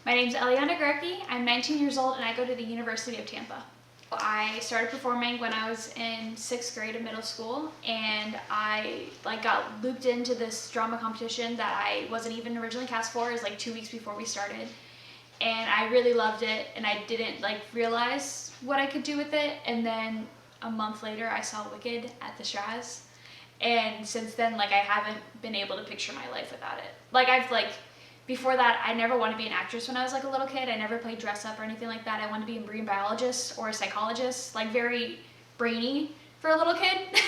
My name's Elliana Gorecki. I'm 19 years old and I go to the University of Tampa. I started performing when I was in 6th grade of middle school, and I got looped into this drama competition that I wasn't even originally cast for. It was 2 weeks before we started, and I really loved it, and I didn't realize what I could do with it. And then a month later I saw Wicked at the Straz, and since then I haven't been able to picture my life without it. Before that, I never wanted to be an actress when I was a little kid. I never played dress up or anything like that. I wanted to be a marine biologist or a psychologist, very brainy for a little kid.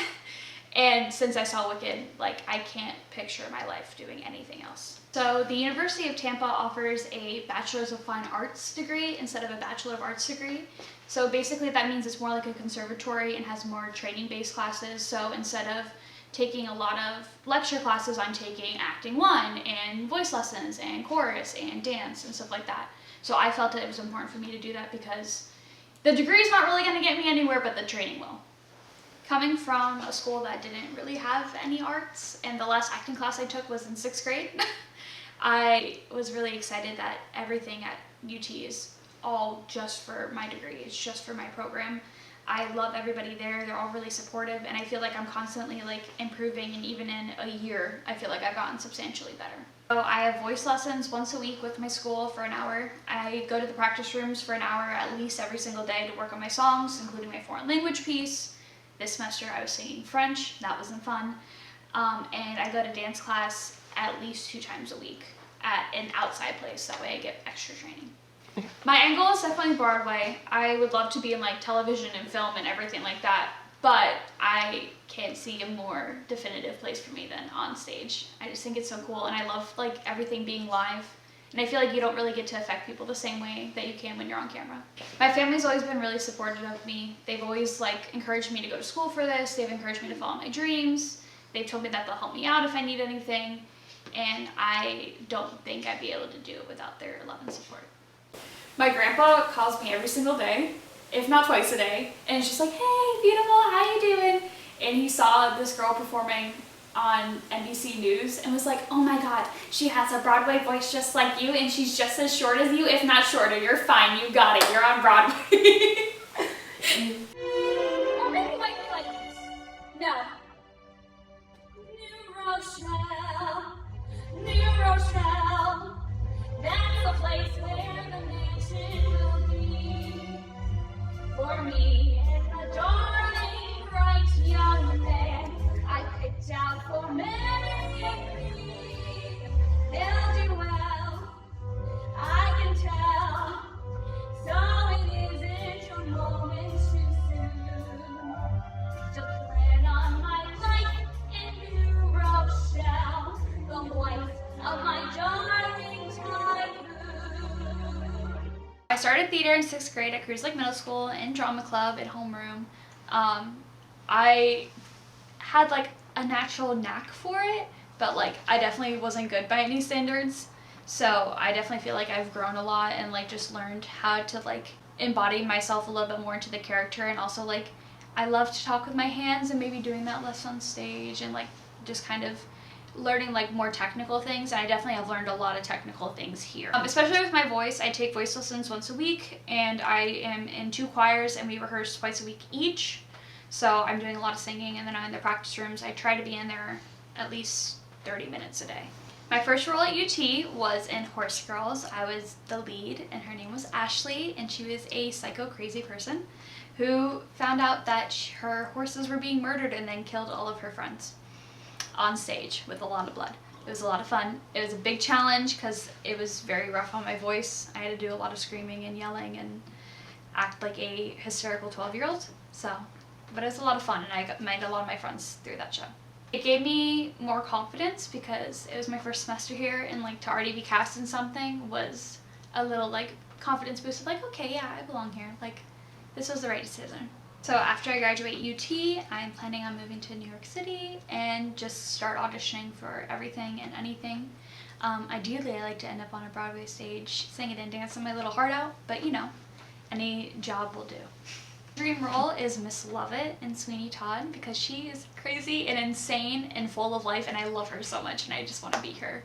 And since I saw Wicked, I can't picture my life doing anything else. So the University of Tampa offers a Bachelor's of Fine Arts degree instead of a Bachelor of Arts degree. So basically that means it's more like a conservatory and has more training-based classes. So instead of taking a lot of lecture classes, I'm taking acting 1 and voice lessons and chorus and dance and stuff like that. So I felt that it was important for me to do that because the degree is not really going to get me anywhere, but the training will. Coming from a school that didn't really have any arts, and the last acting class I took was in 6th grade, I was really excited that everything at UT is all just for my degree. It's just for my program. I love everybody there. They're all really supportive, and I feel like I'm constantly improving, and even in a year I feel like I've gotten substantially better. So I have voice lessons once a week with my school for an hour. I go to the practice rooms for an hour at least every single day to work on my songs, including my foreign language piece. This semester I was singing French. That wasn't fun. And I go to dance class at least 2 times a week at an outside place. That way I get extra training. My end goal is definitely Broadway. I would love to be in television and film and everything like that, but I can't see a more definitive place for me than on stage. I just think it's so cool, and I love everything being live, and I feel like you don't really get to affect people the same way that you can when you're on camera. My family's always been really supportive of me. They've always encouraged me to go to school for this. They've encouraged me to follow my dreams. They've told me that they'll help me out if I need anything, and I don't think I'd be able to do it without their love and support. My grandpa calls me every single day, if not twice a day, and it's just hey, beautiful, how you doing? And he saw this girl performing on NBC News and was oh my god, she has a Broadway voice just like you, and she's just as short as you, if not shorter. You're fine, you got it, you're on Broadway. Or maybe it might be like this. No. New Rochelle, that's the place where the mansion will be. For me, a darling, bright young man I picked out for many a free. They'll do well, I can tell. So it isn't a moment too soon to plan on my life in New Rochelle, the white of my darling typhoon. I started theater in 6th grade at Cruz Lake Middle School in drama club and homeroom. I had a natural knack for it, but I definitely wasn't good by any standards. So I definitely feel I've grown a lot and just learned how to embody myself a little bit more into the character, and also I love to talk with my hands, and maybe doing that less on stage, and just kind of learning more technical things. And I definitely have learned a lot of technical things here. Especially with my voice, I take voice lessons once a week, and I am in 2 choirs, and we rehearse twice a week each. So I'm doing a lot of singing, and then I'm in the practice rooms. I try to be in there at least 30 minutes a day. My first role at UT was in Horse Girls. I was the lead, and her name was Ashley, and she was a psycho crazy person who found out that her horses were being murdered and then killed all of her friends on stage with a lot of blood. It was a lot of fun. It was a big challenge because it was very rough on my voice. I had to do a lot of screaming and yelling and act like a hysterical 12-year-old. But it was a lot of fun, and I made a lot of my friends through that show. It gave me more confidence because it was my first semester here, and to already be cast in something was a little confidence boost of okay, yeah, I belong here. This was the right decision. So after I graduate UT, I'm planning on moving to New York City and just start auditioning for everything and anything. Ideally, I like to end up on a Broadway stage, singing and dancing my little heart out, but any job will do. Dream role is Miss Lovett in Sweeney Todd because she is crazy and insane and full of life, and I love her so much, and I just want to be her.